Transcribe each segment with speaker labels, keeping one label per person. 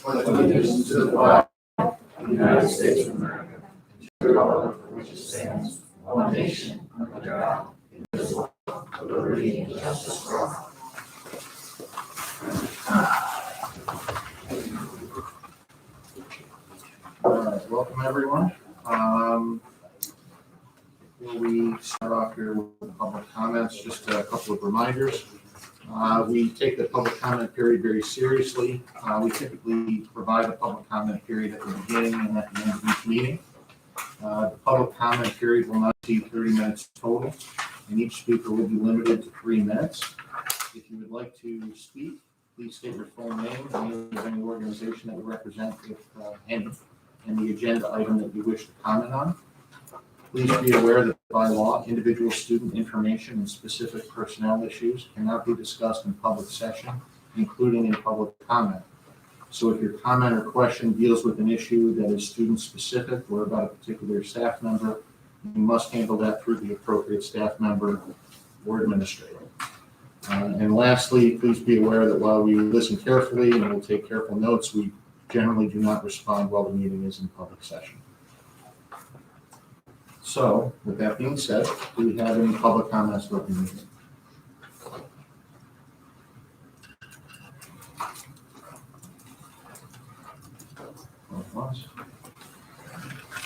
Speaker 1: allegiance to the flag of the United States of America, and to the republic for which it stands, one nation, under God, indivisible, with liberty and justice for all. All right, welcome everyone. Before we start off here with the public comments, just a couple of reminders. We take the public comment period very seriously. We typically provide a public comment period at the beginning and at the end of each meeting. The public comment period will not exceed 30 minutes total, and each speaker will be limited to 3 minutes. If you would like to speak, please state your full name, the name of any organization that you represent, and the agenda item that you wish to comment on. Please be aware that by law, individual student information and specific personnel issues cannot be discussed in public session, including in public comment. So if your comment or question deals with an issue that is student specific or about a particular staff member, you must handle that through the appropriate staff member or administrator. And lastly, please be aware that while we listen carefully and will take careful notes, we generally do not respond while the meeting is in public session. So, with that being said, do we have any public comments about the meeting?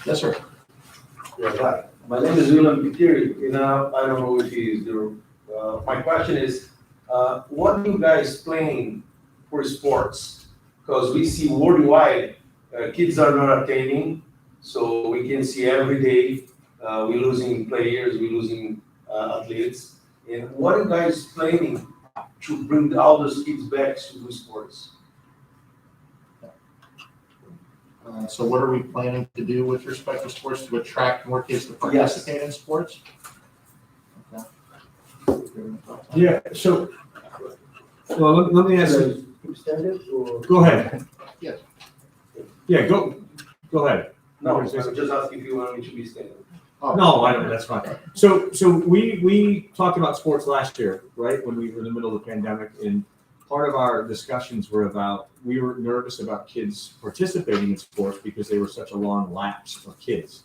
Speaker 1: Yes, sir.
Speaker 2: Yes, hi. My name is Ulam Pitiri, and I don't know if he is there. My question is, what do you guys plan for sports? Because we see worldwide, kids are not attending, so we can see every day we're losing players, we're losing athletes. And what are you guys planning to bring all those kids back to do sports?
Speaker 1: So what are we planning to do with respect to sports to attract more kids to participate in sports? Okay.
Speaker 3: Yeah, so, well, let me ask you. Go ahead.
Speaker 1: Yes.
Speaker 3: Yeah, go ahead.
Speaker 2: No, I'm just asking if you want me to be standing.
Speaker 1: Oh.
Speaker 3: No, I don't, that's fine. So we talked about sports last year, right? When we were in the middle of the pandemic, and part of our discussions were about, we were nervous about kids participating in sports because they were such a long lapse of kids.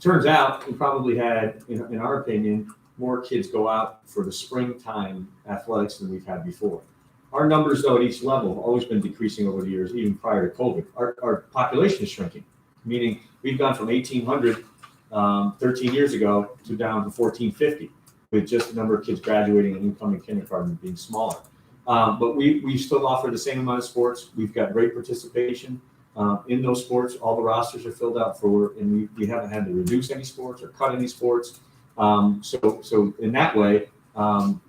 Speaker 3: Turns out we probably had, in our opinion, more kids go out for the springtime athletics than we've had before. Our numbers, though, at each level have always been decreasing over the years, even prior to COVID. Our population is shrinking, meaning we've gone from 1,800 13 years ago to down to 1,450, with just the number of kids graduating and incoming kindergarten being smaller. But we still offer the same amount of sports. We've got great participation in those sports. All the rosters are filled out and we haven't had to reduce any sports or cut any sports. So in that way, all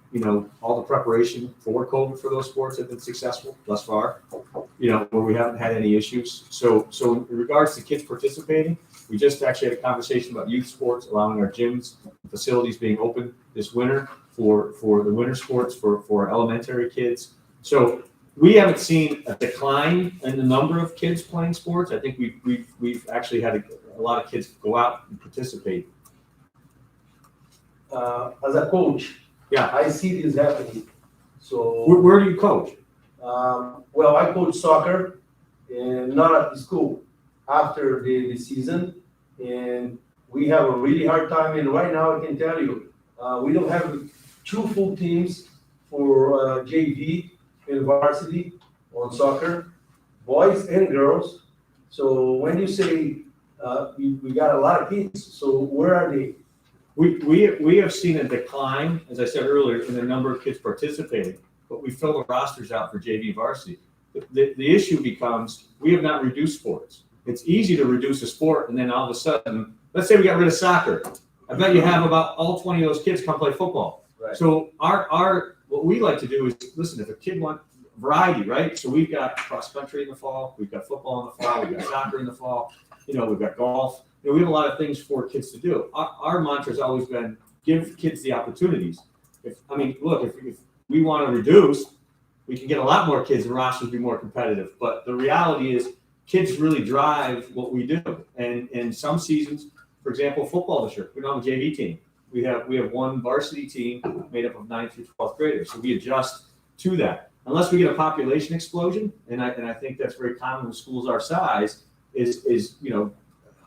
Speaker 3: the preparation for COVID for those sports have been successful thus far, where we haven't had any issues. So in regards to kids participating, we just actually had a conversation about youth sports, allowing our gyms and facilities being open this winter for the winter sports for our elementary kids. So we haven't seen a decline in the number of kids playing sports. I think we've actually had a lot of kids go out and participate.
Speaker 2: As a coach,
Speaker 3: yeah,
Speaker 2: I see this happening. So
Speaker 3: where do you coach?
Speaker 2: Well, I coach soccer, and not at the school. After the season, and we have a really hard time. And right now, I can tell you, we don't have 2 full teams for JV and varsity on soccer, boys and girls. So when you say we got a lot of kids, so where are they?
Speaker 3: We have seen a decline, as I said earlier, in the number of kids participating, but we fill the rosters out for JV varsity. The issue becomes we have not reduced sports. It's easy to reduce a sport, and then all of a sudden, let's say we got rid of soccer. I bet you have about all 20 of those kids come play football.
Speaker 2: Right.
Speaker 3: So our what we like to do is, listen, if a kid wants variety, right? So we've got cross country in the fall, we've got football in the fall, we've got soccer in the fall, we've got golf. We have a lot of things for kids to do. Our mantra has always been give kids the opportunities. If we want to reduce, we can get a lot more kids and rosters be more competitive. But the reality is kids really drive what we do. And some seasons, for example, football this year, we don't have a JV team. We have one varsity team made up of 9th through 12th graders. So we adjust to that. unless we get a population explosion, and I think that's very common with schools our size, is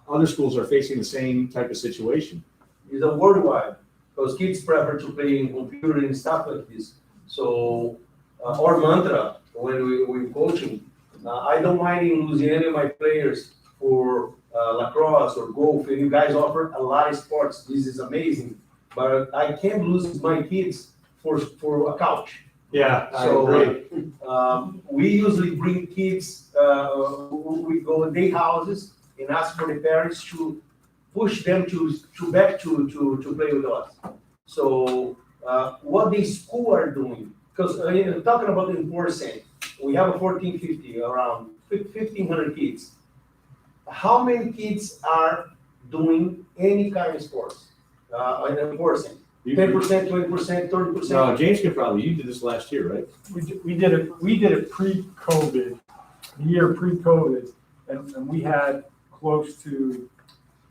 Speaker 3: other schools are facing the same type of situation.
Speaker 2: It's a worldwide, because kids prefer to play in computer and stuff like this. So our mantra when we're coaching, I don't mind in losing any of my players for lacrosse or golf, and you guys offer a lot of sports. This is amazing, but I can't lose my kids for a couch.
Speaker 3: Yeah,
Speaker 2: So we usually bring kids, we go in their houses and ask for the parents to push them to back to play with us. So what the school are doing, because talking about the enforcing, we have a 1450, around 1,500 kids. How many kids are doing any kind of sports in enforcing? 10%, 20%, 30%?
Speaker 3: No, James can probably, you did this last year, right?
Speaker 4: We did it pre-COVID, the year pre-COVID, and we had close to,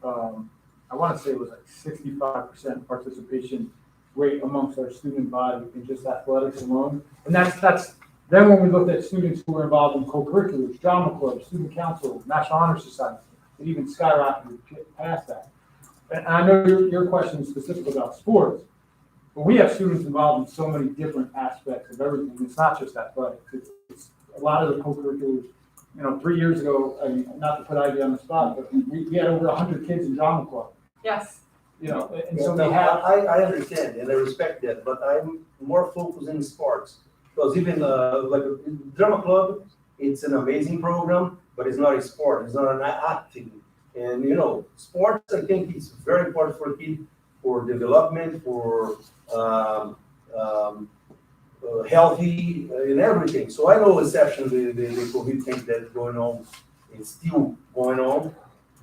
Speaker 4: I want to say it was like 65% participation rate amongst our student body in just athletics alone. And that's then when we looked at students who were involved in co-curriculars, drama clubs, student council, National Honor Society, it even skyrocketed past that. And I know your question is specific about sports, but we have students involved in so many different aspects of everything. It's not just athletics. It's a lot of the co-curriculars. 3 years ago, I mean, not to put Ivy on the spot, but we had over 100 kids in drama club.
Speaker 5: Yes.
Speaker 4: And so we have.
Speaker 2: I understand and I respect that, but I'm more focused in sports. Because even like a drama club, it's an amazing program, but it's not a sport. It's not an acting. And sports, I think it's very important for kids, for development, for healthy and everything. So I know exception the COVID thing that's going on, it's still going on,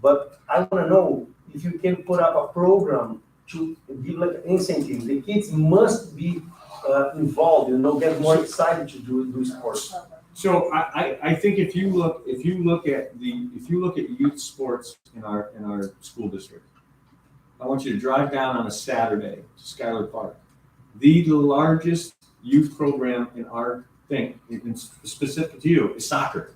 Speaker 2: but I want to know if you can put up a program to give like an incentive. The kids must be involved, get more excited to do sports.
Speaker 3: So I think if you look at youth sports in our school district, I want you to drive down on a Saturday to Schuyler Park. The largest youth program in our thing, specific to you, is soccer,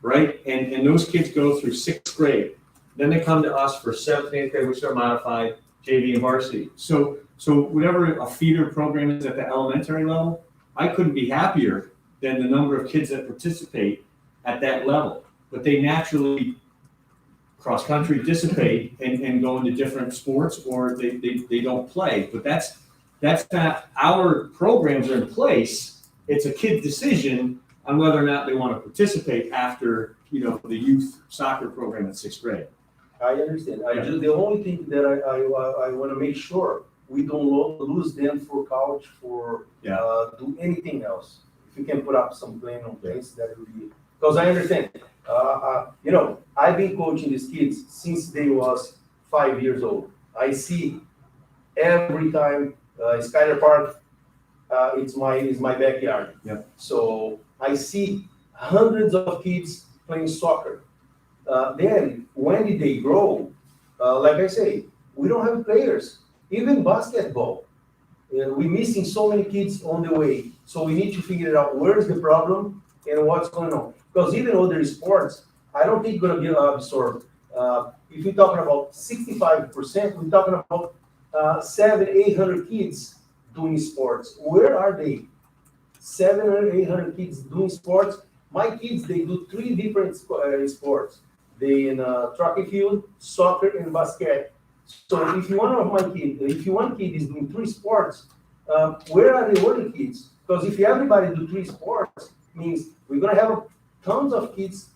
Speaker 3: right? And those kids go through 6th grade. Then they come to us for 7th and 8th grade, which are modified, JV and varsity. So whatever a feeder program is at the elementary level, I couldn't be happier than the number of kids that participate at that level. But they naturally cross-country dissipate and go into different sports, or they don't play. But that's not, our programs are in place. It's a kid's decision on whether or not they want to participate after the youth soccer program in 6th grade.
Speaker 2: I understand. The only thing that I want to make sure we don't lose them for couch, for do anything else. If you can put up some plan on place, that would be, because I understand. I've been coaching these kids since they was 5 years old. I see every time Schuyler Park, it's my backyard.
Speaker 3: Yep.
Speaker 2: So I see hundreds of kids playing soccer. Then when did they grow? Like I say, we don't have players. Even basketball, we're missing so many kids on the way. So we need to figure out where's the problem and what's going on. Because even other sports, I don't think going to be absorbed. If we're talking about 65%, we're talking about 700-800 kids doing sports. Where are they? 700-800 kids doing sports. My kids, they do 3 different sports. They in track and field, soccer, and basket. So if one kid is doing 3 sports, where are the other kids? Because if everybody do 3 sports, means we're gonna have tons of kids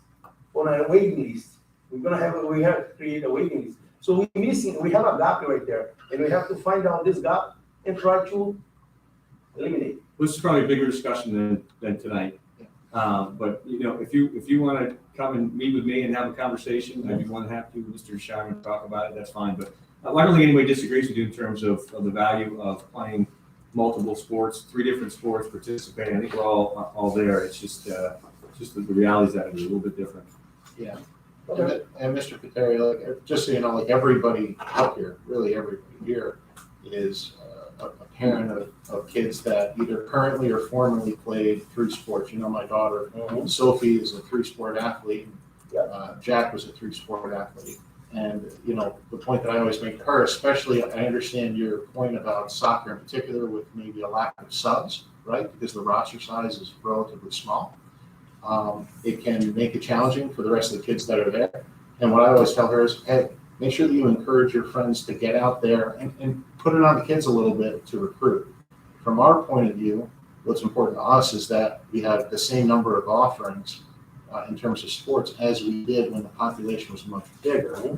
Speaker 2: on a waiting list. We have to create a waiting list. So we have a gap right there, and we have to find out this gap and try to eliminate.
Speaker 3: This is probably a bigger discussion than tonight. But if you want to come and meet with me and have a conversation, I'd be more than happy to, Mr. Shyman, talk about it. That's fine. But I don't think anybody disagrees with you in terms of the value of playing multiple sports, 3 different sports, participating. I think we're all there. It's just the realities that are a little bit different.
Speaker 1: Yeah. And Mr. Pateri, just so you know, like everybody out here, really everybody here is a parent of kids that either currently or formerly played 3 sports. You know, my daughter, Sophie, is a 3-sport athlete. Jack was a 3-sport athlete. And, you know, the point that I always make to her, especially, I understand your point about soccer in particular with maybe a lack of subs, right? Because the roster size is relatively small. It can make it challenging for the rest of the kids that are there. And what I always tell her is, hey, make sure that you encourage your friends to get out there and put it on the kids a little bit to recruit. From our point of view, what's important to us is that we have the same number of offerings in terms of sports as we did when the population was much bigger.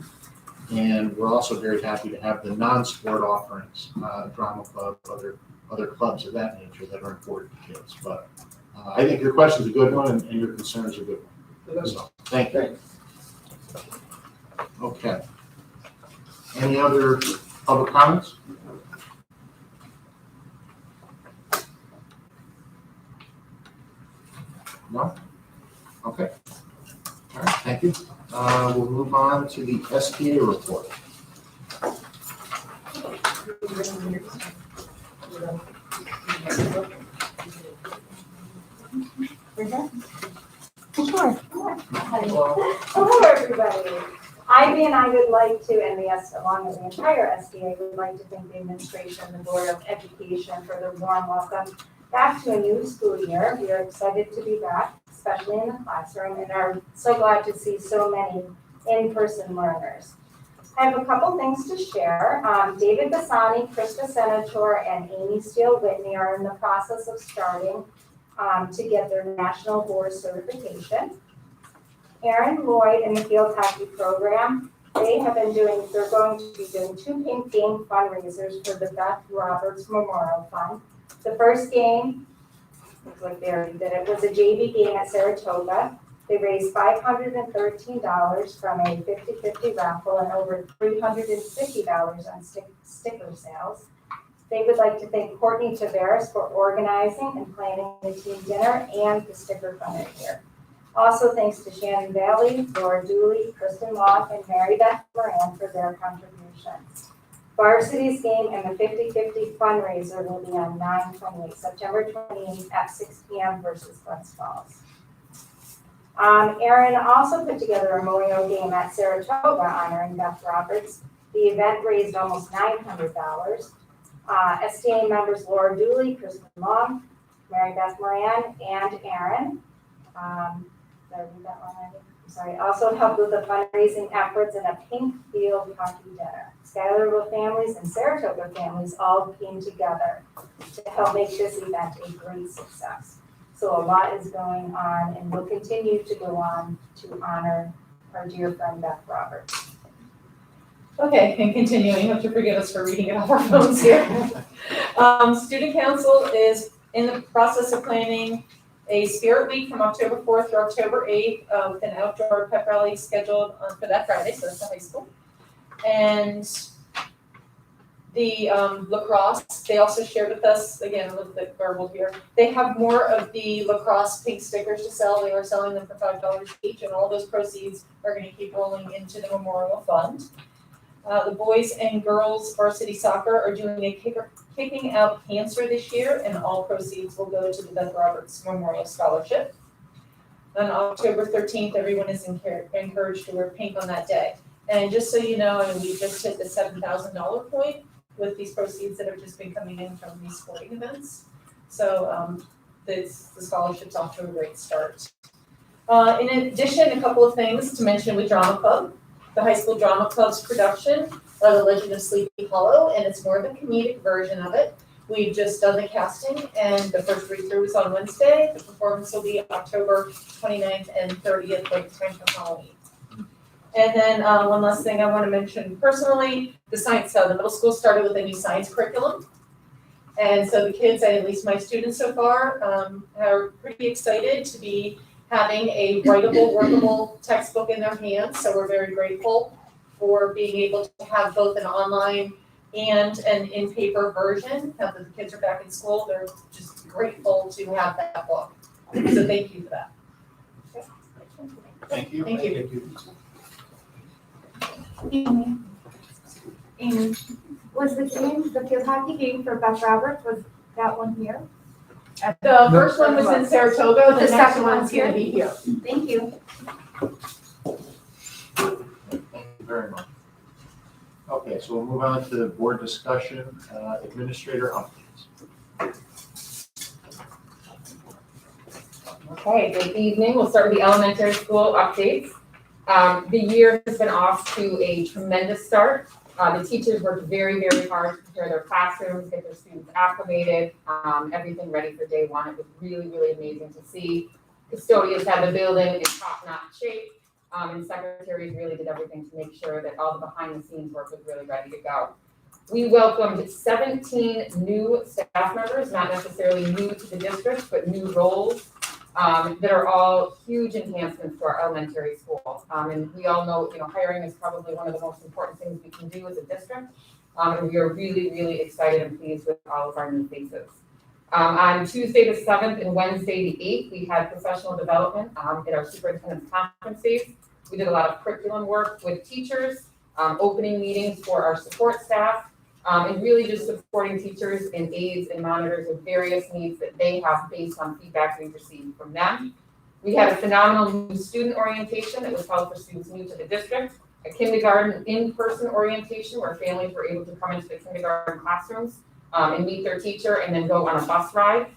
Speaker 1: And we're also very happy to have the non-sport offerings, drama club, other clubs of that nature that are important to kids. But I think your question is a good one and your concern is a good one. So, thank you. Okay. Any other public comments? No? Okay. All right, thank you. We'll move on to the SPA report.
Speaker 5: Sure. Hello, everybody. Ivy and I would like to, and along with the entire SBA, would like to thank the administration and the Board of Education for their warm welcome back to a new school year. We are excited to be back, especially in the classroom, and are so glad to see so many in-person learners. I have a couple things to share. David Bassani, Krista Senator, and Amy Steele-Whitney are in the process of starting to get their national board certification. Aaron Lloyd in the field hockey program, they're going to be doing 2 pink game fundraisers for the Beth Roberts Memorial Fund. The first game, looks like they already did it, was a JV game at Saratoga. They raised $513 from a 50-50 raffle and over $350 on sticker sales. They would like to thank Courtney Tavares for organizing and planning the team dinner and the sticker fundraiser. Also, thanks to Shannon Valley, Laura Dooley, Kristen Locke, and Mary Beth Moran for their contributions. Varsity's game and the 50-50 fundraiser will be on 9/28, September 28th at 6 p.m. versus Glens Falls. Aaron also put together a Memorial game at Saratoga honoring Beth Roberts. The event raised almost $900. STA members Laura Dooley, Kristen Long, Mary Beth Moran, and Aaron. Did I read that wrong, Andy? I'm sorry. Also helped with the fundraising efforts and a pink field hockey dinner. Schuylerville families and Saratoga families all came together to help make this event a great success. So a lot is going on and will continue to go on to honor our dear friend Beth Roberts.
Speaker 6: Okay, and continuing, you have to forgive us for reading it off our phones here. Student Council is in the process of planning a Spirit Week from October 4th to October 8th with an outdoor pep rally scheduled for that Friday, so that's the high school. And the lacrosse, they also shared with us, again, a little bit garbled here, they have more of the lacrosse pink stickers to sell. They are selling them for $5 each, and all those proceeds are going to keep rolling into the Memorial Fund. The boys and girls varsity soccer are doing a Kicking Out Cancer this year, and all proceeds will go to the Beth Roberts Memorial Scholarship. On October 13th, everyone is encouraged to wear pink on that day. And just so you know, we just hit the $7,000 point with these proceeds that have just been coming in from these sporting events. So the scholarship's off to a great start. In addition, a couple of things to mention with Drama Club. The high school drama club's production of The Legend of Sleepy Hollow, and it's more of a comedic version of it. We've just done the casting, and the first read-through is on Wednesday. The performance will be October 29th and 30th, like time for Halloween. And then one last thing I want to mention personally, the middle school started with a new science curriculum. And so the kids, and at least my students so far, are pretty excited to be having a writable, workable textbook in their hands. So we're very grateful for being able to have both an online and an in-paper version. Now that the kids are back in school, they're just grateful to have that book. So thank you for that.
Speaker 1: Thank you.
Speaker 6: Thank you.
Speaker 5: Amy. Was the field hockey game for Beth Roberts, was that one here?
Speaker 6: The first one was in Saratoga, the
Speaker 5: The
Speaker 6: next
Speaker 5: second
Speaker 6: one's
Speaker 5: one's
Speaker 6: gonna
Speaker 5: here?
Speaker 6: be here.
Speaker 5: Thank you.
Speaker 1: Thank you very much. Okay, so we'll move on to the board discussion, administrator updates.
Speaker 7: Okay, good evening. We'll start with the elementary school updates. The year has been off to a tremendous start. The teachers worked very, very hard to prepare their classrooms, get their students acclimated, everything ready for day one. It was really, really amazing to see. Custodians had the building in top-notch shape, and secretaries really did everything to make sure that all the behind-the-scenes work was really ready to go. We welcomed 17 new staff members, not necessarily new to the district, but new roles that are all huge enhancements to our elementary school. And we all know, hiring is probably one of the most important things we can do as a district. And we are really, really excited and pleased with all of our new faces. On Tuesday the 7th and Wednesday the 8th, we had professional development at our superintendent's conference days. We did a lot of curriculum work with teachers, opening meetings for our support staff, and really just supporting teachers and aides and monitors with various needs that they have based on feedback we've received from them. We had a phenomenal new student orientation that was held for students new to the district, a kindergarten in-person orientation where families were able to come into the kindergarten classrooms and meet their teacher and then go on a bus ride.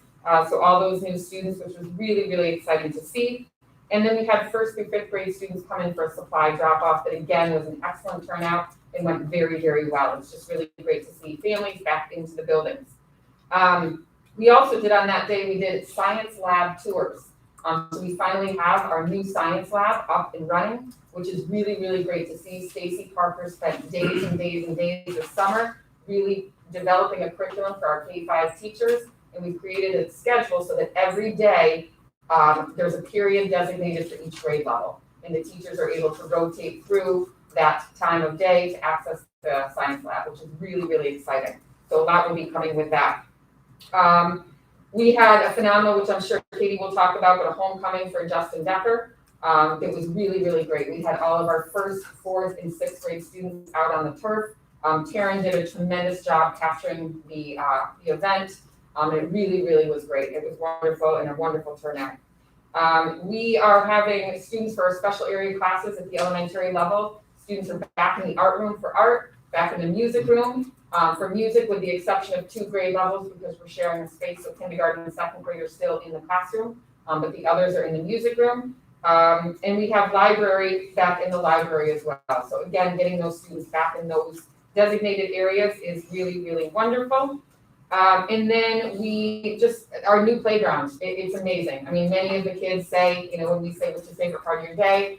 Speaker 7: So all those new students, which was really, really exciting to see. And then we had 1st through 5th grade students come in for a supply drop-off that again was an excellent turnout and went very, very well. It's just really great to see families back into the buildings. We also did on that day, we did science lab tours. So we finally have our new science lab up and running, which is really, really great to see. Stacy Parker spent days and days and days this summer really developing a curriculum for our K-5 teachers. And we created a schedule so that every day there's a period designated for each grade level. And the teachers are able to rotate through that time of day to access the science lab, which is really, really exciting. So a lot will be coming with that. We had a phenomenal, which I'm sure Katie will talk about, but a homecoming for Justin Decker. It was really, really great. We had all of our 1st, 4th, and 6th grade students out on the turf. Taryn did a tremendous job capturing the event. It really, really was great. It was wonderful and a wonderful turnout. We are having students for our special area classes at the elementary level. Students are back in the art room for art, back in the music room. For music, with the exception of 2 grade levels, because we're sharing a space, so kindergarten and 2nd grade are still in the classroom, but the others are in the music room. And we have library back in the library as well. So again, getting those students back in those designated areas is really, really wonderful. And then our new playgrounds, it's amazing. I mean, many of the kids say, when we say what's your favorite part of your day,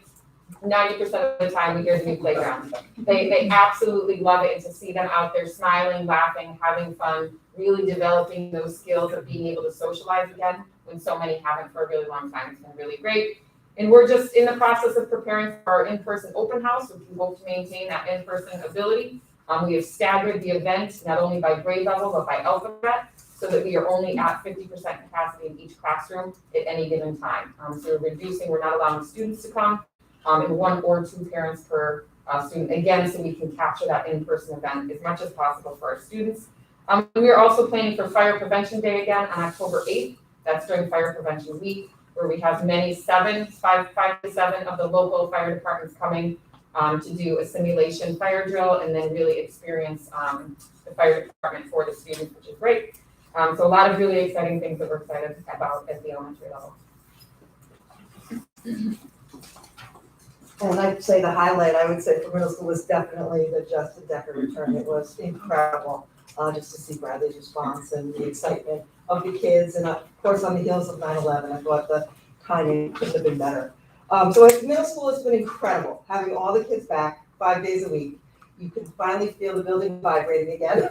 Speaker 7: 90% of the time we hear the new playground. They absolutely love it, and to see them out there smiling, laughing, having fun, really developing those skills of being able to socialize again when so many haven't for a really long time. It's been really great. And we're just in the process of preparing for our in-person open house, which we hope to maintain that in-person ability. We have staggered the event not only by grade level, but by alphabet, so that we are only at 50% capacity in each classroom at any given time. So we're not allowing students to come, and 1 or 2 parents per student, again, so we can capture that in-person event as much as possible for our students. We are also planning for Fire Prevention Day again on October 8th. That's during Fire Prevention Week, where we have 5 to 7 of the local fire departments coming to do a simulation fire drill and then really experience the fire department for the students, which is great. So a lot of really exciting things that we're excited about at the elementary level.
Speaker 8: And I'd say the highlight, I would say for middle school was definitely the Justin Decker return. It was incredible just to see Bradley's response and the excitement of the kids. And of course, on the heels of 9/11, I thought the timing couldn't have been better. So at middle school, it's been incredible having all the kids back 5 days a week. You can finally feel the building vibrating again,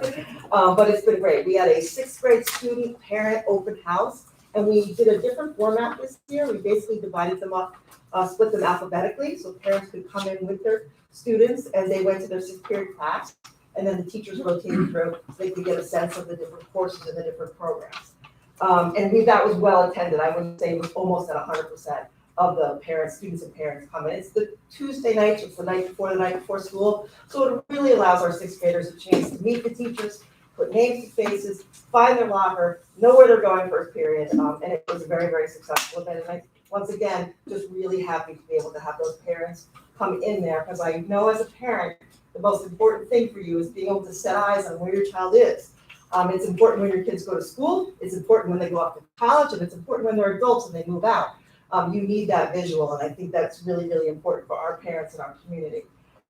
Speaker 8: but it's been great. We had a 6th grade student parent open house, and we did a different format this year. We basically divided them up, split them alphabetically, so parents could come in with their students, and they went to their 6th period class, and then the teachers rotated through so they could get a sense of the different courses and the different programs. And that was well attended. I would say it was almost at 100%. of the parents, students and parents come in. It's the Tuesday night, it's the night before school. So it really allows our sixth graders a chance to meet the teachers, put names to faces, find their locker, know where they're going first period. And it was a very, very successful event. And I, once again, just really happy to be able to have those parents come in there, because I know as a parent, the most important thing for you is being able to set eyes on where your child is. It's important when your kids go to school, it's important when they go off to college, and it's important when they're adults and they move out. You need that visual, and I think that's really, really important for our parents and our community.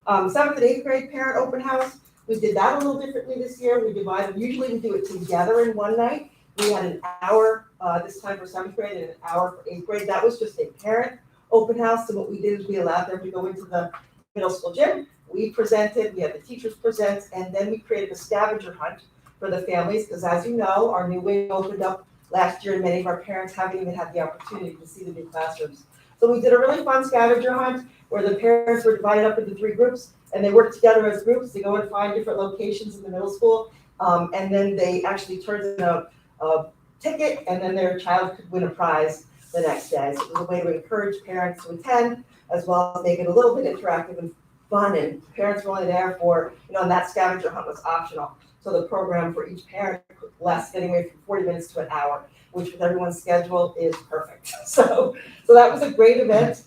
Speaker 8: 7th and 8th grade parent open house, we did that a little differently this year. We divided, usually we do it together in one night. We had an hour this time for 7th grade and an hour for 8th grade. That was just a parent open house. So what we did is we allowed them to go into the middle school gym. We presented, we had the teachers present, and then we created a scavenger hunt for the families, because as you know, our new wing opened up last year and many of our parents haven't even had the opportunity to see the new classrooms. So we did a really fun scavenger hunt where the parents were divided up into 3 groups, and they worked together as groups to go and find different locations in the middle school. And then they actually turned in a ticket, and then their child could win a prize the next day. So it was a way to encourage parents to attend, as well as make it a little bit interactive and fun. And parents were only there for, and that scavenger hunt was optional. So the program for each parent lasted anywhere from 40 minutes to an hour, which with everyone's schedule is perfect. So that was a great event.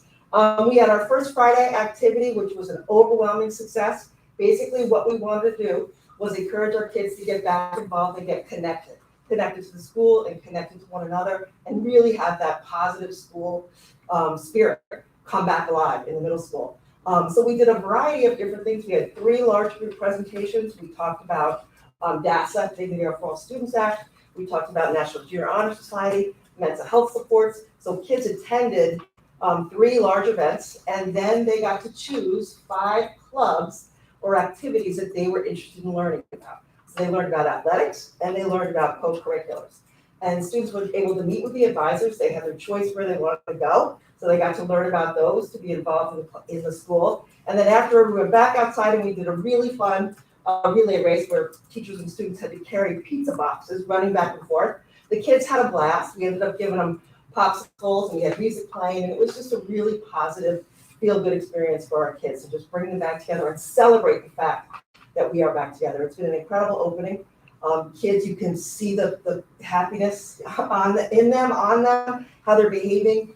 Speaker 8: We had our first Friday activity, which was an overwhelming success. Basically, what we wanted to do was encourage our kids to get back involved and get connected to the school and connected to one another, and really have that positive school spirit come back alive in the middle school. So we did a variety of different things. We had 3 large group presentations. We talked about DASA, Dignity Our Fall Students Act. We talked about National Junior Honor Society, mental health supports. So kids attended 3 large events, and then they got to choose 5 clubs or activities that they were interested in learning about. So they learned about athletics, and they learned about co-curriculars. And students were able to meet with the advisors. They had their choice where they wanted to go. So they got to learn about those to be involved in the school. And then after, we went back outside and we did a really fun relay race where teachers and students had to carry pizza boxes running back and forth. The kids had a blast. We ended up giving them popsicles, and we had music playing, and it was just a really positive, feel-good experience for our kids to just bring them back together and celebrate the fact that we are back together. It's been an incredible opening. Kids, you can see the happiness in them, how they're behaving.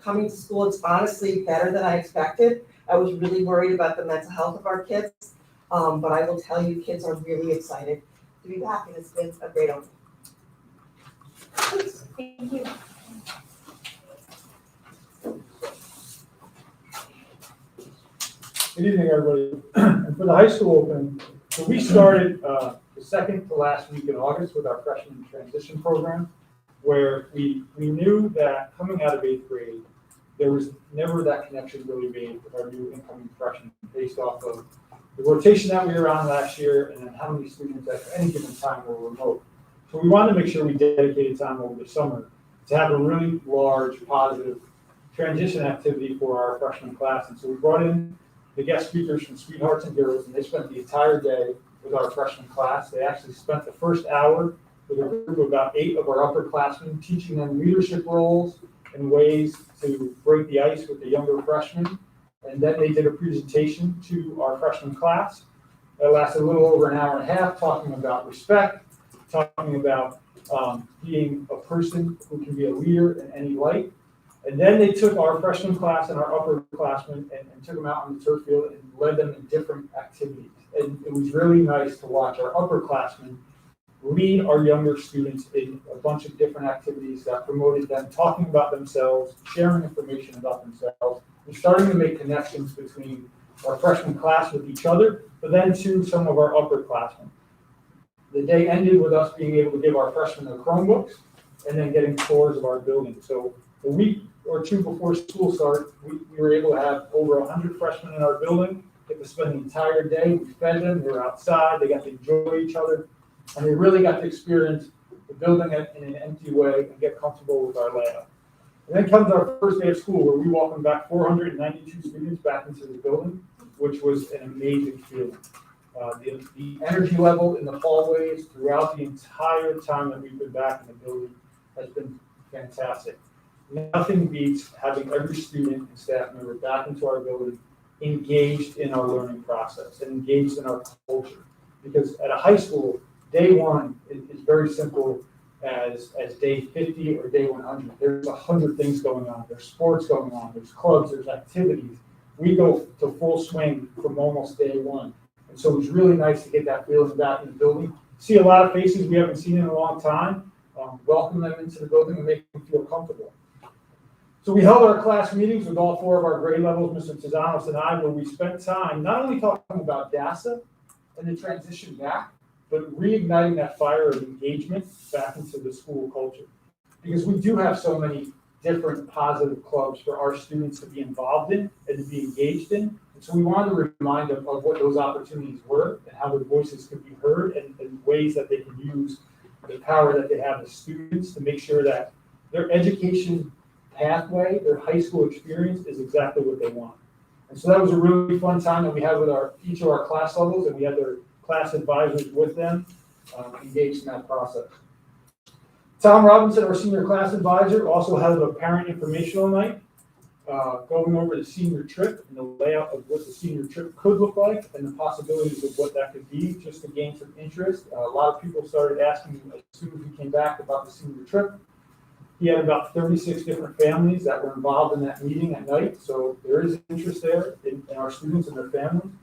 Speaker 8: Coming to school, it's honestly better than I expected. I was really worried about the mental health of our kids, but I will tell you, kids are really excited to be back, and it's been a great opening.
Speaker 5: Thank you.
Speaker 4: Good evening, everybody. And for the high school opening, so we started the second to last week in August with our freshman transition program, where we knew that coming out of 8th grade, there was never that connection really made with our new incoming freshmen based off of the rotation that we were on last year and then how many students at any given time were remote. So we wanted to make sure we dedicated time over the summer to have a really large, positive transition activity for our freshman class. And so we brought in the guest speakers from Sweethearts and Heroes, and they spent the entire day with our freshman class. They actually spent the first hour with a group of about 8 of our upperclassmen, teaching them leadership roles and ways to break the ice with the younger freshmen. And then they did a presentation to our freshman class that lasted a little over an hour and a half, talking about respect, talking about being a person who can be a leader in any light. And then they took our freshman class and our upperclassmen and took them out on the turf field and led them in different activities. And it was really nice to watch our upperclassmen lead our younger students in a bunch of different activities that promoted them talking about themselves, sharing information about themselves, and starting to make connections between our freshman class with each other, but then to some of our upperclassmen. The day ended with us being able to give our freshmen their Chromebooks and then getting tours of our building. So a week or 2 before school started, we were able to have over 100 freshmen in our building, get to spend the entire day. We fed them, they were outside, they got to enjoy each other, and they really got to experience the building in an empty way and get comfortable with our layout. And then comes our first day of school, where we welcomed back 492 students back into the building, which was an amazing feeling. The energy level in the hallways throughout the entire time that we've been back in the building has been fantastic. nothing beats having every student and staff member back into our building engaged in our learning process and engaged in our culture. Because at a high school, day one is very simple as day 50 or day 100. There's 100 things going on. There's sports going on. There's clubs. There's activities. We go to full swing from almost day one. And so it's really nice to get that feeling back in the building. See a lot of faces we haven't seen in a long time. Welcome them into the building and make them feel comfortable. So we held our class meetings with all 4 of our grade levels, Mr. Tizanos and I, where we spent time not only talking about DASA and the transition back, but reigniting that fire of engagement back into the school culture. Because we do have so many different positive clubs for our students to be involved in and to be engaged in. And so we wanted to remind them of what those opportunities were and how their voices could be heard and ways that they can use the power that they have as students to make sure that their education pathway, their high school experience is exactly what they want. And so that was a really fun time that we had with each of our class levels, and we had their class advisors with them engaged in that process. Tom Robinson, our senior class advisor, also held a parent informational night, going over the senior trip and the layout of what the senior trip could look like and the possibilities of what that could be, just to gain some interest. A lot of people started asking as soon as we came back about the senior trip. He had about 36 different families that were involved in that meeting at night, so there is interest there in our students and their families.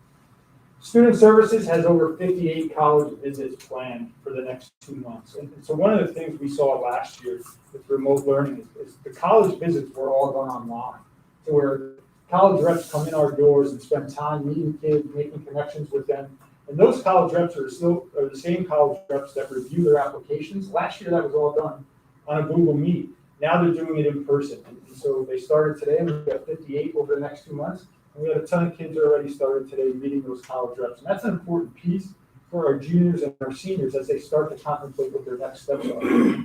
Speaker 4: Student Services has over 58 college visits planned for the next 2 months. And so one of the things we saw last year with remote learning is the college visits were all done online. So where college reps come in our doors and spend time meeting kids, making connections with them. And those college reps are the same college reps that review their applications. Last year that was all done on a Google Meet. Now they're doing it in person. And so they started today, and we've got 58 over the next 2 months. And we have a ton of kids already started today meeting those college reps. And that's an important piece for our juniors and our seniors as they start to contemplate what their next steps are.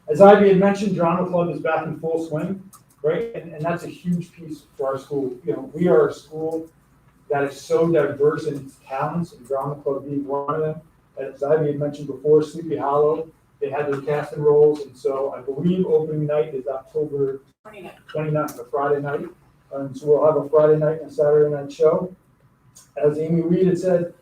Speaker 4: As Ivy had mentioned, Drama Club is back in full swing, right? And that's a huge piece for our school. You know, we are a school that is so diverse in its talents, and Drama Club being one of them. As Ivy had mentioned before, Sleepy Hollow, they had their cast and roles, and so I believe opening night is October 29th, a Friday night. And so we'll have a Friday night and a Saturday night show. As Amy Reed had said,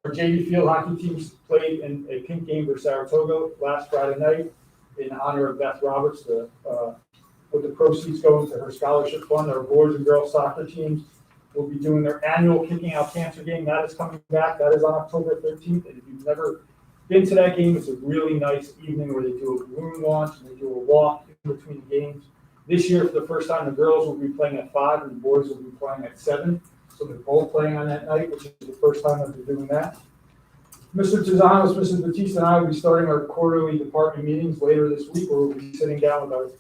Speaker 4: our JV field hockey teams played in a pink game for Saratoga last Friday night in honor of Beth Roberts, with the proceeds going to her scholarship fund. Our boys and girls soccer teams will be doing their annual Kicking Out Cancer game. That is coming back. That is on October 13th. And if you've never been to that game, it's a really nice evening where they do a balloon launch and they do a walk in between games. This year, for the first time, the girls will be playing at 5 and the boys will be playing at 7. So they're both playing on that night, which is the first time that they're doing that. Mr. Tizanos, Mrs. Batista, and I will be starting our quarterly department meetings later this week, where we'll be sitting down with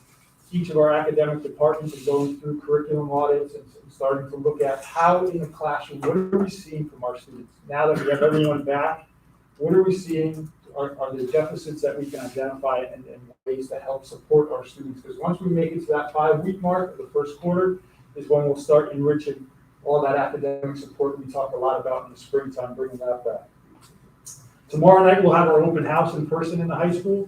Speaker 4: each of our academic departments and going through curriculum audits and starting to look at how in the classroom, what are we seeing from our students? Now that we have everyone back, what are we seeing? Are there deficits that we can identify and ways to help support our students? Because once we make it to that 5-week mark of the first quarter is when we'll start enriching all that academic support we talk a lot about in the springtime, bringing that back. Tomorrow night, we'll have our open house in person in the high school.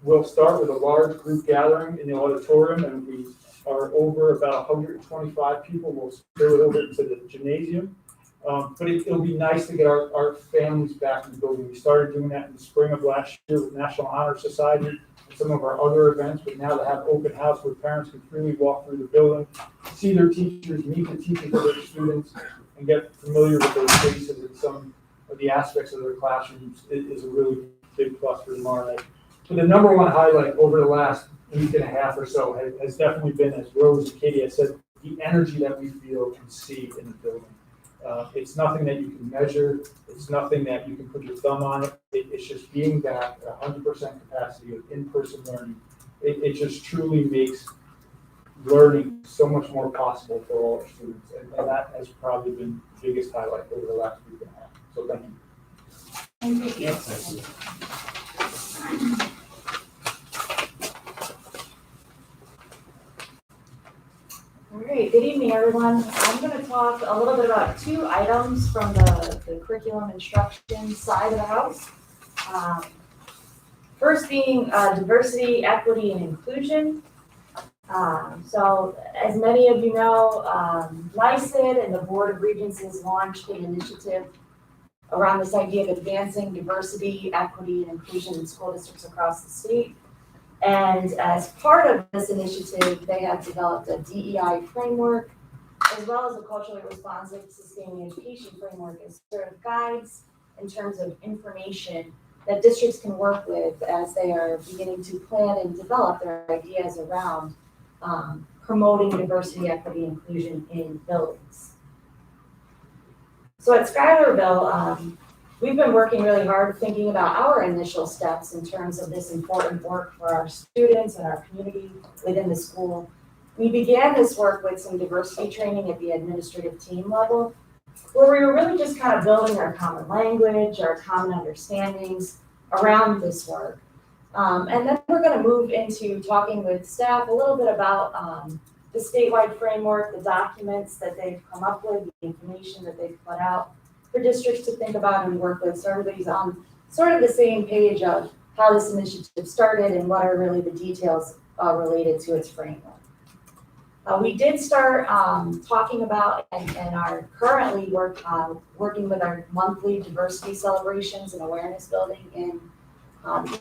Speaker 4: We'll start with a large group gathering in the auditorium, and we are over about 125 people. We'll spill it over into the gymnasium. But it'll be nice to get our families back in the building. We started doing that in the spring of last year with National Honor Society and some of our other events, but now to have open house where parents can freely walk through the building, see their teachers, meet the teachers of their students, and get familiar with their faces and some of the aspects of their classrooms is a really big plus for tomorrow night. But the number one highlight over the last week and a half or so has definitely been, as Rose and Katie have said, the energy that we feel and see in the building. It's nothing that you can measure. It's nothing that you can put your thumb on it. It's just being back at 100% capacity of in-person learning. It just truly makes learning so much more possible for all our students. And that has probably been the biggest highlight over the last week and a half. So thank you.
Speaker 6: Thank you. All right, good evening, everyone. I'm going to talk a little bit about 2 items from the curriculum instruction side of the house. First being diversity, equity, and inclusion.
Speaker 5: So as many of you know, NYSED and the Board of Regents has launched an initiative around this idea of advancing diversity, equity, and inclusion in school districts across the state. And as part of this initiative, they have developed a DEI framework, as well as a culturally responsive sustaining education framework as sort of guides in terms of information that districts can work with as they are beginning to plan and develop their ideas around promoting diversity, equity, inclusion in buildings. So at Schuylerville, we've been working really hard thinking about our initial steps in terms of this important work for our students and our community within the school. We began this work with some diversity training at the administrative team level, where we were really just kind of building our common language, our common understandings around this work. And then we're going to move into talking with staff a little bit about the statewide framework, the documents that they've come up with, the information that they've put out for districts to think about and work with, so everybody's on sort of the same page of how this initiative started and what are really the details related to its framework. We did start talking about and are currently working with our monthly diversity celebrations and awareness building in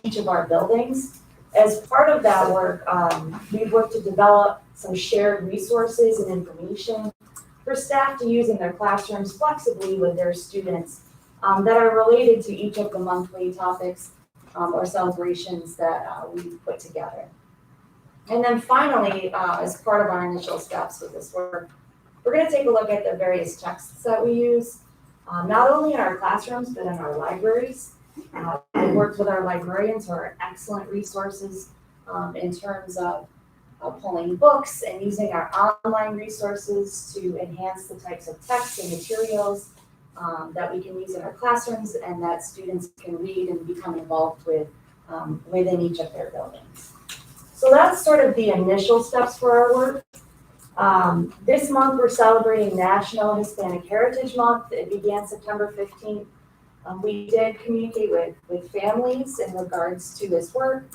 Speaker 5: each of our buildings. As part of that work, we've worked to develop some shared resources and information for staff to use in their classrooms flexibly with their students that are related to each of the monthly topics or celebrations that we've put together. And then finally, as part of our initial steps with this work, we're going to take a look at the various texts that we use, not only in our classrooms, but in our libraries. I worked with our librarians who are excellent resources in terms of pulling books and using our online resources to enhance the types of texts and materials that we can use in our classrooms and that students can read and become involved with within each of their buildings. So that's sort of the initial steps for our work. This month we're celebrating National Hispanic Heritage Month. It began September 15th. We did communicate with families in regards to this work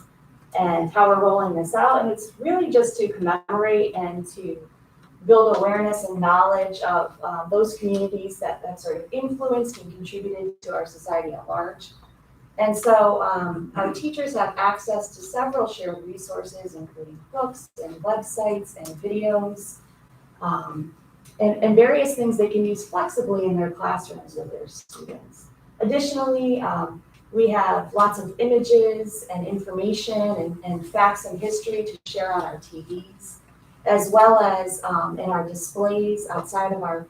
Speaker 5: and how we're rolling this out. And it's really just to commemorate and to build awareness and knowledge of those communities that sort of influenced and contributed to our society at large. And so our teachers have access to several shared resources, including books and websites and videos, and various things they can use flexibly in their classrooms with their students. Additionally, we have lots of images and information and facts and history to share on our TVs, as well as in our displays outside of our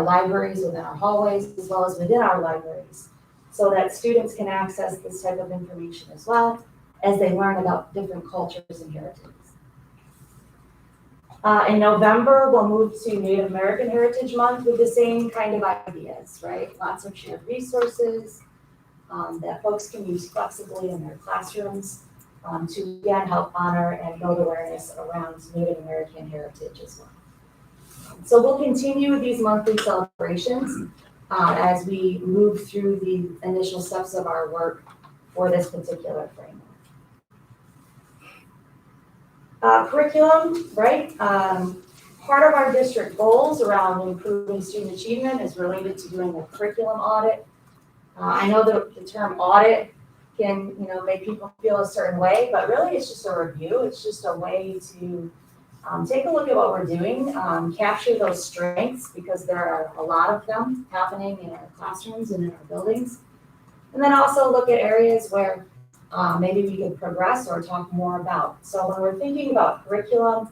Speaker 5: libraries, within our hallways, as well as within our libraries, so that students can access this type of information as well as they learn about different cultures and heritages. In November, we'll move to Native American Heritage Month with the same kind of ideas, right? Lots of shared resources that folks can use flexibly in their classrooms to again help honor and build awareness around Native American heritage as well. So we'll continue with these monthly celebrations as we move through the initial steps of our work for this particular framework. Curriculum, right? Part of our district goals around improving student achievement is related to doing a curriculum audit. I know that the term audit can, make people feel a certain way, but really it's just a review. It's just a way to take a look at what we're doing, capture those strengths, because there are a lot of them happening in our classrooms and in our buildings. And then also look at areas where maybe we could progress or talk more about. So when we're thinking about curriculum,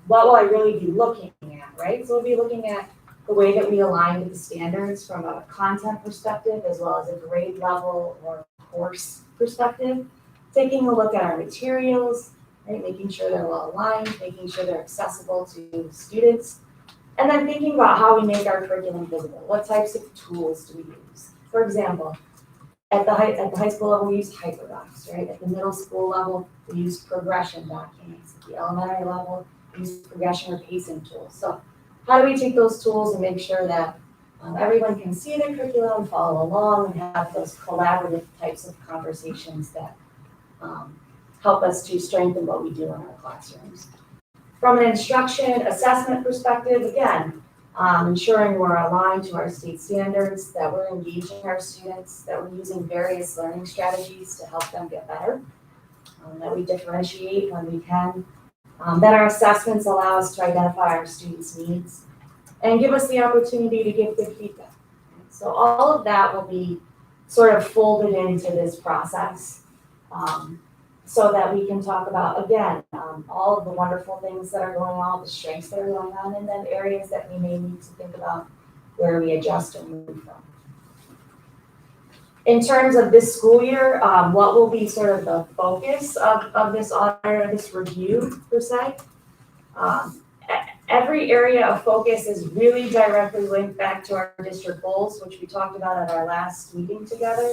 Speaker 5: what will I really be looking at, right? So we'll be looking at the way that we align with the standards from a content perspective, as well as a grade level or course perspective. Taking a look at our materials, right? Making sure they're well aligned, making sure they're accessible to students. And then thinking about how we make our curriculum visible. What types of tools do we use? For example, at the high school level, we use hyperdocs, right? At the middle school level, we use progression documents. At the elementary level, we use progression or pacing tools. So how do we take those tools and make sure that everyone can see the curriculum, follow along, and have those collaborative types of conversations that help us to strengthen what we do in our classrooms. From an instruction assessment perspective, again, ensuring we're aligned to our state standards, that we're engaging our students, that we're using various learning strategies to help them get better, that we differentiate when we can, that our assessments allow us to identify our students' needs, and give us the opportunity to give good feedback. So all of that will be sort of folded into this process, so that we can talk about, again, all of the wonderful things that are going on, the strengths that are going on, and then areas that we may need to think about where we adjust and move from. In terms of this school year, what will be sort of the focus of this audit, or this review per se? Every area of focus is really directly linked back to our district goals, which we talked about at our last meeting together.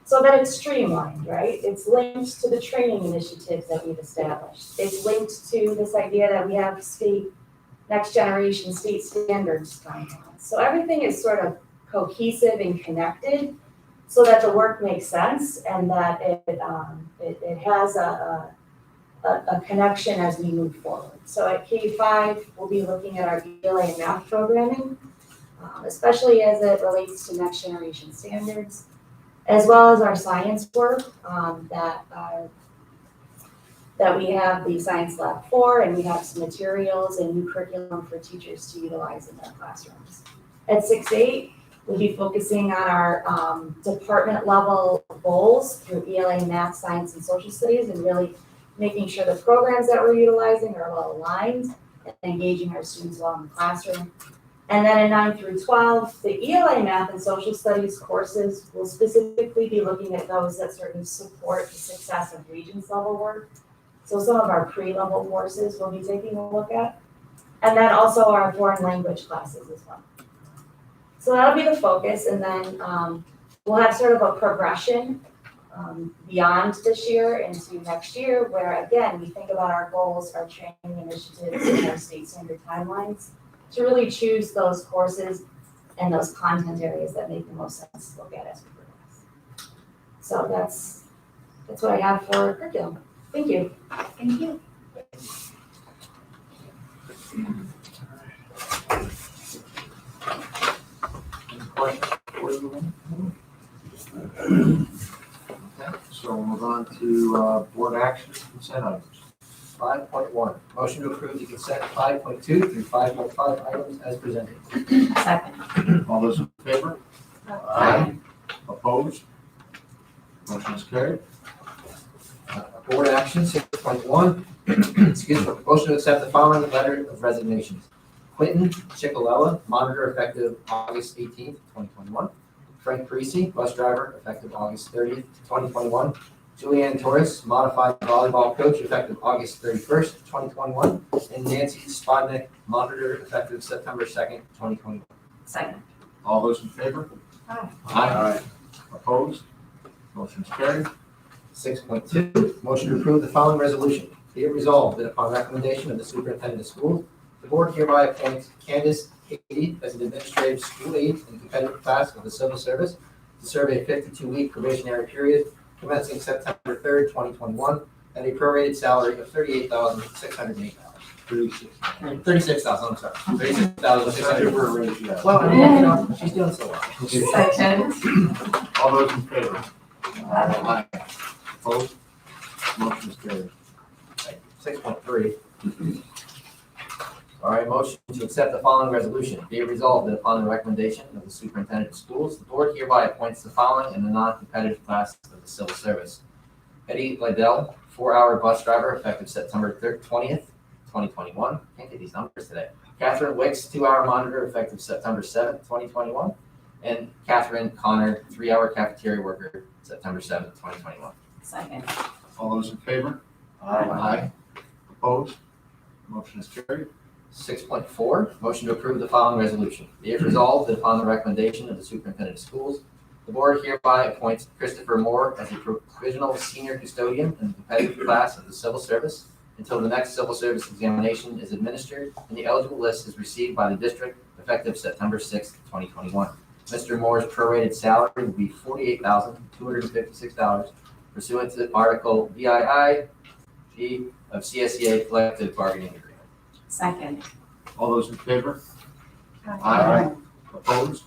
Speaker 5: So that it's streamlined, right? It's linked to the training initiatives that we've established. It's linked to this idea that we have next generation state standards coming on. So everything is sort of cohesive and connected so that the work makes sense and that it has a connection as we move forward. So at K-5, we'll be looking at our ELA and math programming, especially as it relates to next generation standards, as well as our science work that we have the science lab for, and we have some materials and new curriculum for teachers to utilize in their classrooms. At 6-8, we'll be focusing on our department level goals through ELA, math, science, and social studies, and really making sure the programs that we're utilizing are well aligned and engaging our students well in the classroom. And then in 9 through 12, the ELA math and social studies courses will specifically be looking at those that sort of support the success of Regents level work. So some of our pre-level courses we'll be taking a look at. And then also our foreign language classes as well. So that'll be the focus, and then we'll have sort of a progression beyond this year into next year, where again, we think about our goals, our training initiatives, and our state standard timelines, to really choose those courses and those content areas that make the most sense to look at as we progress. So that's what I have for curriculum. Thank you.
Speaker 6: Thank you.
Speaker 1: Any questions for you? Okay, so we'll move on to board action consent items.
Speaker 9: 5.1, motion to approve the consent 5.2 through 5.5 items as presented.
Speaker 6: Second.
Speaker 1: All those in favor? Aye. Opposed? Motion is carried.
Speaker 9: Board action 6.1, excuse me, motion to accept the following letter of resignations. Quentin Chickalella, monitor effective August 18th, 2021. Frank Parisi, bus driver, effective August 30th, 2021. Julianne Torres, modified volleyball coach, effective August 31st, 2021. And Nancy Spodnik, monitor, effective September 2nd, 2021.
Speaker 6: Second.
Speaker 1: All those in favor?
Speaker 6: Aye.
Speaker 1: Aye. Opposed? Motion is carried.
Speaker 9: 6.2, motion to approve the following resolution. Be it resolved that upon recommendation of the superintendent of schools, the board hereby appoints Candace Katie as an administrative school aide in the competitive class of the civil service to serve a 52-week probationary period commencing September 3rd, 2021, at a prorated salary of $38,608. 36,000, I'm sorry. $36,608. Well, I mean, you know, she's doing so well.
Speaker 6: Second.
Speaker 1: All those in favor? Aye. Opposed? Motion is carried.
Speaker 9: 6.3. All right, motion to accept the following resolution. Be it resolved that upon the recommendation of the superintendent of schools, the board hereby appoints the following in the non-competitive class of the civil service. Eddie Liddell, 4-hour bus driver, effective September 20th, 2021. Can't get these numbers today. Catherine Wicks, 2-hour monitor, effective September 7th, 2021. And Catherine Connor, 3-hour cafeteria worker, September 7th, 2021.
Speaker 6: Second.
Speaker 1: All those in favor?
Speaker 9: Aye.
Speaker 1: Opposed? Motion is carried.
Speaker 9: 6.4, motion to approve the following resolution. Be it resolved that upon the recommendation of the superintendent of schools, the board hereby appoints Christopher Moore as a provisional senior custodian in the competitive class of the civil service until the next civil service examination is administered and the eligible list is received by the district effective September 6th, 2021. Mr. Moore's prorated salary will be $48,256 pursuant to Article VII of CSEA Collective Bargaining Agreement.
Speaker 5: Second.
Speaker 1: All those in favor? Aye. Opposed?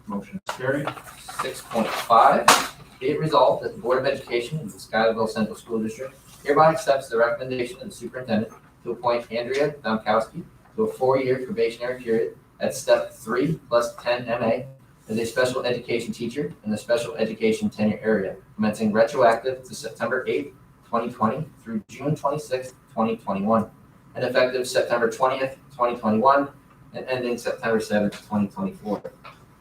Speaker 1: Motion is carried.
Speaker 9: 6.5, be it resolved that the Board of Education of the Schuylerville Central School District hereby accepts the recommendation of the superintendent to appoint Andrea Domkowski to a 4-year probationary period at step 3 plus 10 MA as a special education teacher in the special education tenure area, commencing retroactive to September 8th, 2020 through June 26th, 2021, and effective September 20th, 2021, and ending September 7th, 2024.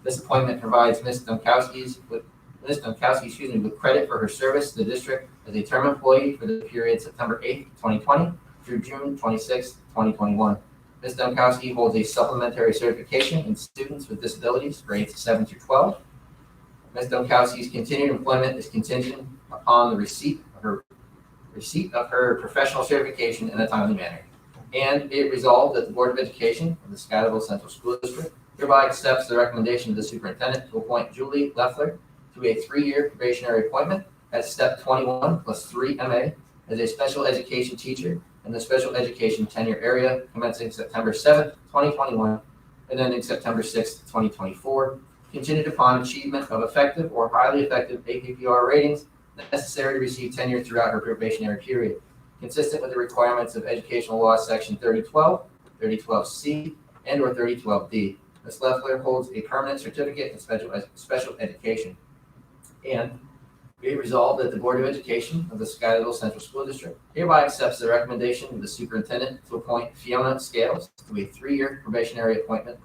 Speaker 9: This appointment provides Ms. Domkowski with credit for her service to the district as a term employee for the period September 8th, 2020 through June 26th, 2021. Ms. Domkowski holds a supplementary certification in students with disabilities, grades 7 through 12. Ms. Domkowski's continued employment is contingent upon the receipt of her professional certification in a timely manner. And be it resolved that the Board of Education of the Schuylerville Central School District hereby accepts the recommendation of the superintendent to appoint Julie Leffler to a 3-year probationary appointment at step 21 plus 3 MA as a special education teacher in the special education tenure area, commencing September 7th, 2021, and ending September 6th, 2024, contingent upon achievement of effective or highly effective APPR ratings necessary to receive tenure throughout her probationary period, consistent with the requirements of Educational Law Section 3012, 3012C, and or 3012D. Ms. Leffler holds a permanent certificate in special education. And be it resolved that the Board of Education of the Schuylerville Central School District hereby accepts the recommendation of the superintendent to appoint Fiona Scales to a 3-year probationary appointment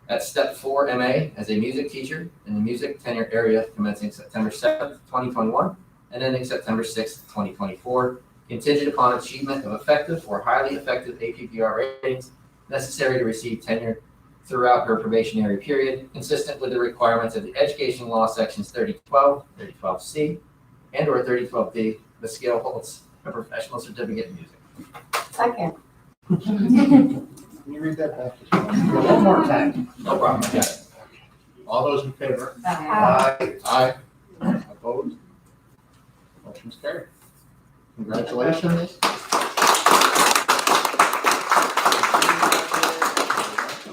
Speaker 9: at step 4 MA as a music teacher in the music tenure area, commencing September 7th, 2021, and ending September 6th, 2024, contingent upon achievement of effective or highly effective APPR ratings necessary to receive tenure throughout her probationary period, consistent with the requirements of the Education Law Sections 3012, 3012C, and or 3012D. The scale holds a professional certificate in music.
Speaker 5: Second.
Speaker 1: Can you read that back just one more time?
Speaker 9: No problem. I got it.
Speaker 1: All those in favor?
Speaker 5: Aye.
Speaker 1: Aye. Opposed? Motion is carried. Congratulations.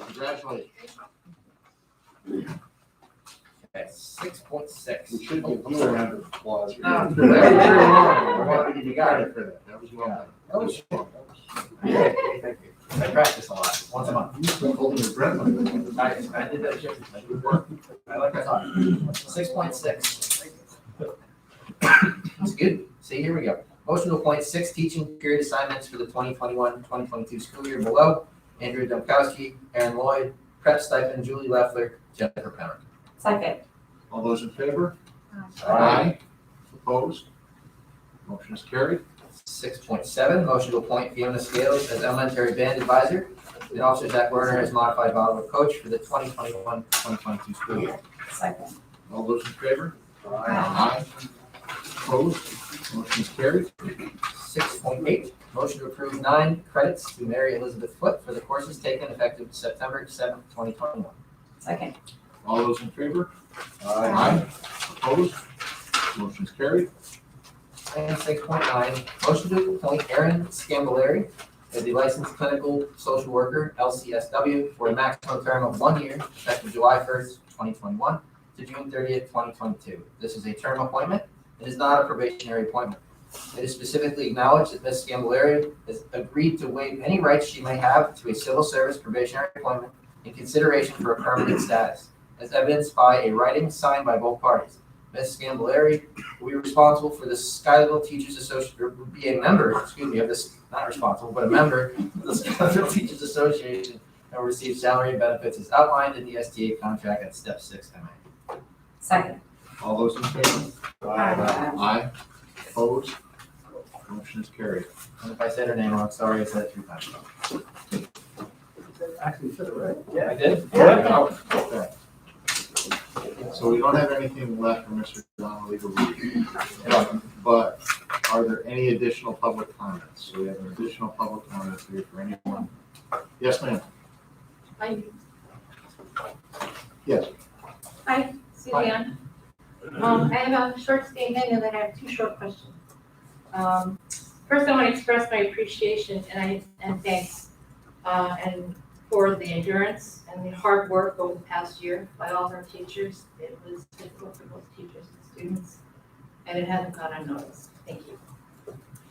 Speaker 1: Congratulations.
Speaker 9: Okay, 6.6.
Speaker 1: We should give you a round of applause.
Speaker 9: Ah,
Speaker 1: Very long. I wanted to give you credit for that. That was well done.
Speaker 9: That was strong. Thank you. I practice a lot, once a month.
Speaker 1: You've been holding your breath on that.
Speaker 9: I did that shift. Good work. I like that thought. 6.6. That's good. See, here we go. Motion to appoint 6 teaching period assignments for the 2021-2022 school year below. Andrew Domkowski, Aaron Lloyd, prep stipend, Julie Leffler, Jennifer Penner.
Speaker 5: Second.
Speaker 1: All those in favor?
Speaker 9: Aye.
Speaker 1: Opposed? Motion is carried.
Speaker 9: 6.7, motion to appoint Fiona Scales as elementary band advisor. The officer Zach Werner as modified volleyball coach for the 2021-2022 school year.
Speaker 5: Second.
Speaker 1: All those in favor?
Speaker 5: Aye.
Speaker 1: Opposed? Motion is carried.
Speaker 9: 6.8, motion to approve 9 credits to Mary Elizabeth Foote for the courses taken effective September 7th, 2021.
Speaker 5: Second.
Speaker 1: All those in favor? Opposed? Motion is carried.
Speaker 9: And 6.9, motion to appoint Erin Scambolari as the licensed clinical social worker, LCSW, for a maximum term of 1 year, effective July 1st, 2021 to June 30th, 2022. This is a term appointment. It is not a probationary appointment. It is specifically acknowledged that Ms. Scambolari has agreed to waive any rights she may have to a civil service probationary appointment in consideration for a permanent status, as evidenced by a writing signed by both parties. Ms. Scambolari will be responsible for the Schuylerville Teachers Association, or will be a member, of this, not responsible, but a member of the Schuylerville Teachers Association and will receive salary and benefits as outlined in the STA contract at step 6 MA.
Speaker 5: Second.
Speaker 1: All those in favor?
Speaker 5: Aye.
Speaker 1: Opposed? Motion is carried.
Speaker 9: And if I said her name wrong, sorry, I said it 3 times.
Speaker 4: Actually, you said it right.
Speaker 9: I did?
Speaker 1: Yeah. Okay. So we don't have anything left for Mr. John legal review. But are there any additional public comments? So we have an additional public comments here for anyone. Yes, ma'am.
Speaker 6: Hi.
Speaker 1: Yes.
Speaker 6: Hi, Suzanne.
Speaker 10: I have a short statement and then I have two short questions. First, I want to express my appreciation and thanks and for the endurance and the hard work over the past year by all of our teachers. It was difficult for both teachers and students, and it hasn't gone unnoticed. Thank you.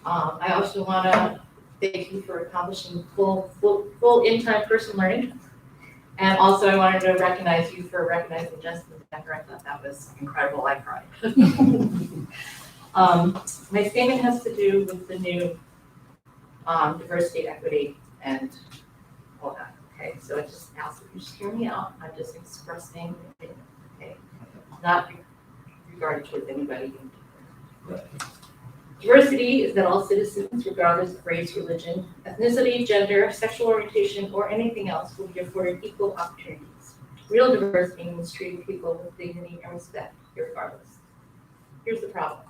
Speaker 10: I also want to thank you for accomplishing full in-time person learning. And also I wanted to recognize you for recognizing Justin Decker. I thought that was incredible. I cried. My statement has to do with the new diversity, equity, and all that. Okay, so I just ask if you just hear me out. I'm just expressing, okay, not regarded towards anybody. Diversity is that all citizens, regardless of race, religion, ethnicity, gender, sexual orientation, or anything else, will be afforded equal opportunities. Real diversity means treating people with dignity and respect, regardless. Here's the problem.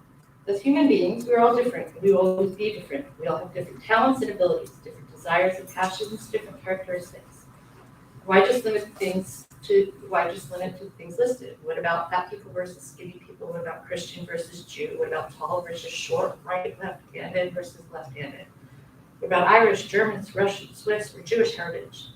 Speaker 10: As human beings, we're all different. We will always be different. We all have different talents and abilities, different desires and passions, different characteristics. Why just limit to things listed? What about fat people versus skinny people? What about Christian versus Jew? What about tall versus short, right, left-handed versus left-handed? What about Irish, Germans, Russian, Swiss, or Jewish heritage?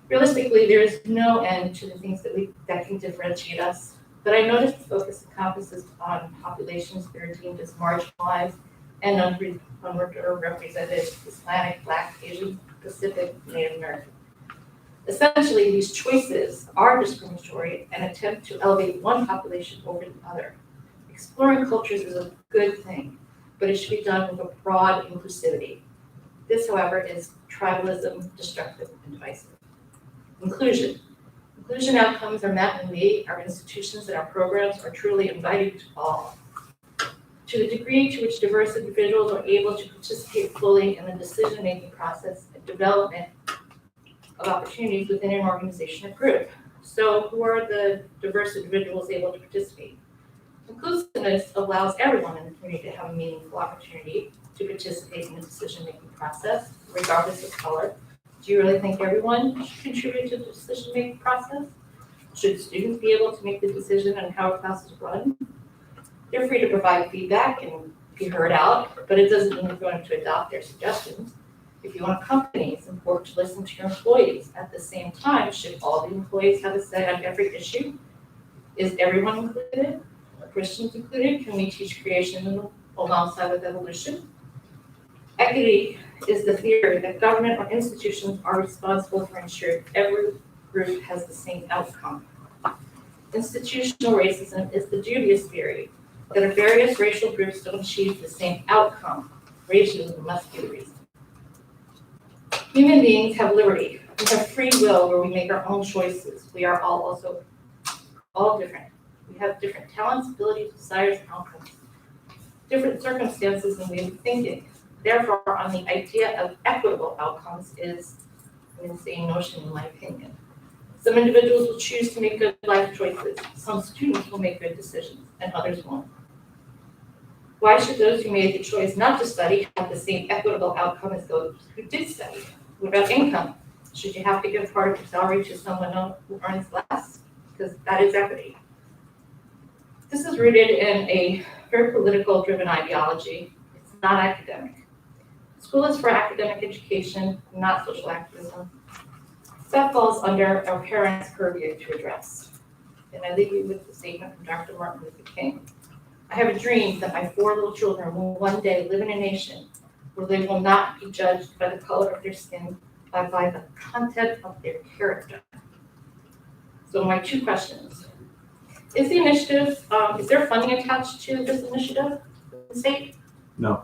Speaker 10: Realistically, there is no end to the things that can differentiate us. But I noticed the focus encompasses on populations that are deemed as marginalized and underrepresented: Hispanic, Black, Asian, Pacific, Native American. Essentially, these choices are discriminatory and attempt to elevate one population over the other. Exploring cultures is a good thing, but it should be done with a broad inclusivity. This, however, is tribalism, destructive, and divisive. Inclusion. Inclusion outcomes are met when our institutions and our programs are truly inviting to all. To the degree to which diverse individuals are able to participate fully in the decision-making process and development of opportunities within an organization or group. So who are the diverse individuals able to participate? Inclusiveness allows everyone in the community to have a meaningful opportunity to participate in the decision-making process, regardless of color. Do you really think everyone should contribute to the decision-making process? Should students be able to make the decision on how a class is run? They're free to provide feedback and be heard out, but it doesn't mean you're going to adopt their suggestions. If you want a company, it's important to listen to your employees. At the same time, should all the employees have a say on every issue? Is everyone included? Are Christians included? Can we teach creation alongside with evolution? Equity is the theory that government or institutions are responsible for ensuring every group has the same outcome. Institutional racism is the dubious theory that if various racial groups don't achieve the same outcome, racism must be the reason. Human beings have liberty. We have free will where we make our own choices. We are all different. We have different talents, abilities, desires, and outcomes, different circumstances and ways of thinking. Therefore, on the idea of equitable outcomes is an insane notion, in my opinion. Some individuals will choose to make good life choices. Some students will make good decisions, and others won't. Why should those who made the choice not to study have the same equitable outcome as those who did study? What about income? Should you have to give part of your salary to someone who earns less? Because that is equity. This is rooted in a very political driven ideology. It's not academic. School is for academic education, not social activism. That falls under our parents' purview to address. And I leave you with the statement from Dr. Martin Luther King. I have a dream that my 4 little children will one day live in a nation where they will not be judged by the color of their skin, but by the content of their character. So my 2 questions. Is the initiative, is there funding attached to this initiative from the state?
Speaker 3: No.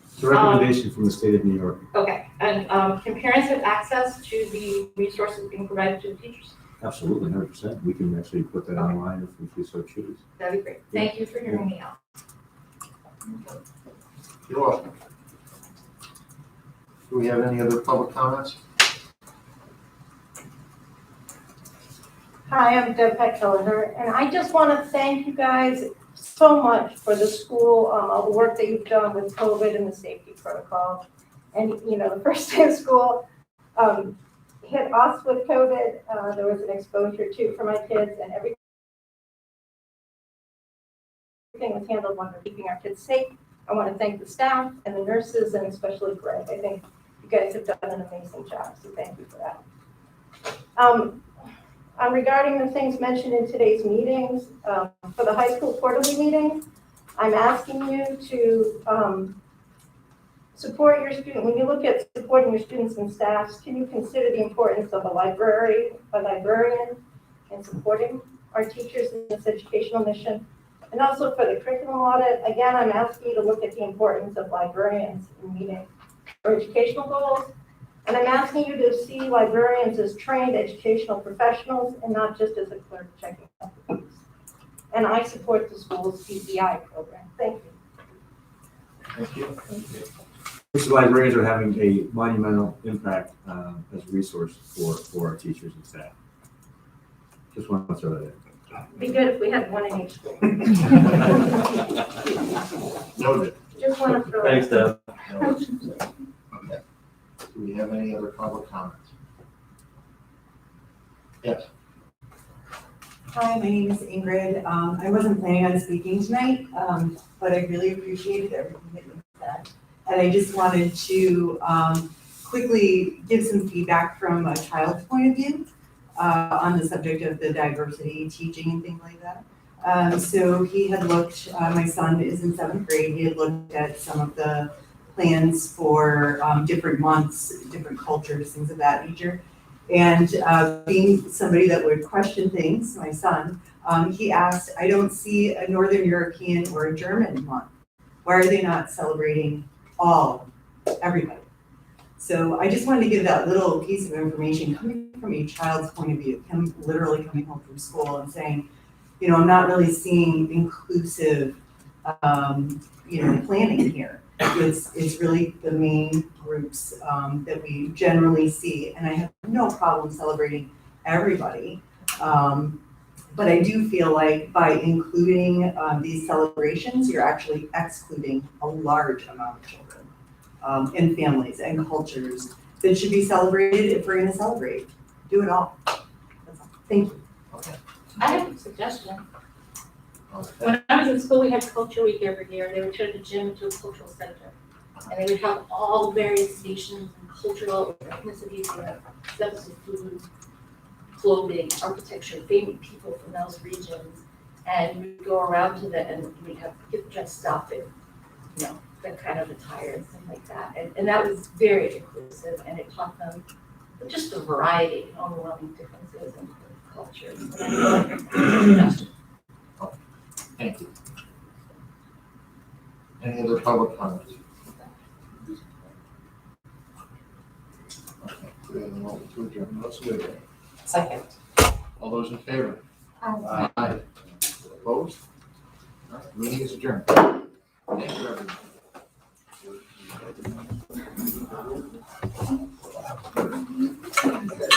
Speaker 3: It's a recommendation from the state of New York.
Speaker 10: Okay, and can parents have access to the resources being provided to the teachers?
Speaker 3: Absolutely, 100%. We can actually put that online if we so choose.
Speaker 10: That'd be great. Thank you for hearing me out.
Speaker 1: You're welcome. Do we have any other public comments?
Speaker 11: Hi, I'm Deb Peck-Kelleher, and I just want to thank you guys so much for the school, all the work that you've done with COVID and the safety protocol. And, you know, the first day of school hit us with COVID. There was an exposure too for my kids, and every everything was handled when we're keeping our kids safe. I want to thank the staff and the nurses and especially Greg. I think you guys have done an amazing job, so thank you for that. Regarding the things mentioned in today's meetings, for the high school quarterly meeting, I'm asking you to support your student. When you look at supporting your students and staffs, can you consider the importance of a librarian, and supporting our teachers in this educational mission? And also for the curriculum audit, again, I'm asking you to look at the importance of librarians in meeting our educational goals. And I'm asking you to see librarians as trained educational professionals and not just as a clerk checking out the books. And I support the school's DEI program. Thank you.
Speaker 1: Thank you.
Speaker 3: These librarians are having a monumental impact as a resource for our teachers and staff. Just want to throw that in.
Speaker 11: Be good if we had one in each school.
Speaker 1: Noted.
Speaker 11: Just want to throw.
Speaker 2: Thanks, Deb.
Speaker 1: Okay. Do we have any other public comments? Yes.
Speaker 12: Hi, my name is Ingrid. I wasn't planning on speaking tonight, but I really appreciated everything that you said. And I just wanted to quickly give some feedback from a child's point of view on the subject of the diversity teaching and things like that. So he had looked, my son is in 7th grade, he had looked at some of the plans for different months, different cultures, things of that nature. And being somebody that would question things, my son, he asked, I don't see a Northern European or a German month. Why are they not celebrating everybody? So I just wanted to give that little piece of information coming from a child's point of view, him literally coming home from school and saying, you know, I'm not really seeing inclusive, planning here. It's really the main groups that we generally see, and I have no problem celebrating everybody. But I do feel like by including these celebrations, you're actually excluding a large amount of children and families and cultures that should be celebrated if we're going to celebrate. Do it all. That's all. Thank you.
Speaker 1: Okay.
Speaker 10: I have a suggestion.
Speaker 1: Okay.
Speaker 10: When I was in school, we had Culture Week every year. They would turn the gym into a cultural center. And they would have all various nations and cultural ethnicities there, substance food, clothing, architecture, favorite people from those regions. And we'd go around to them and we'd have get dressed up in, that kind of attire and stuff like that. And that was very inclusive, and it taught them just the variety, overwhelming differences in cultures.
Speaker 1: Thank you. Any other public comments? Okay, we have a motion to adjourn. Let's do it.
Speaker 6: Second.
Speaker 1: All those in favor? Aye. Opposed? All right, meeting is adjourned. Thank you, everyone.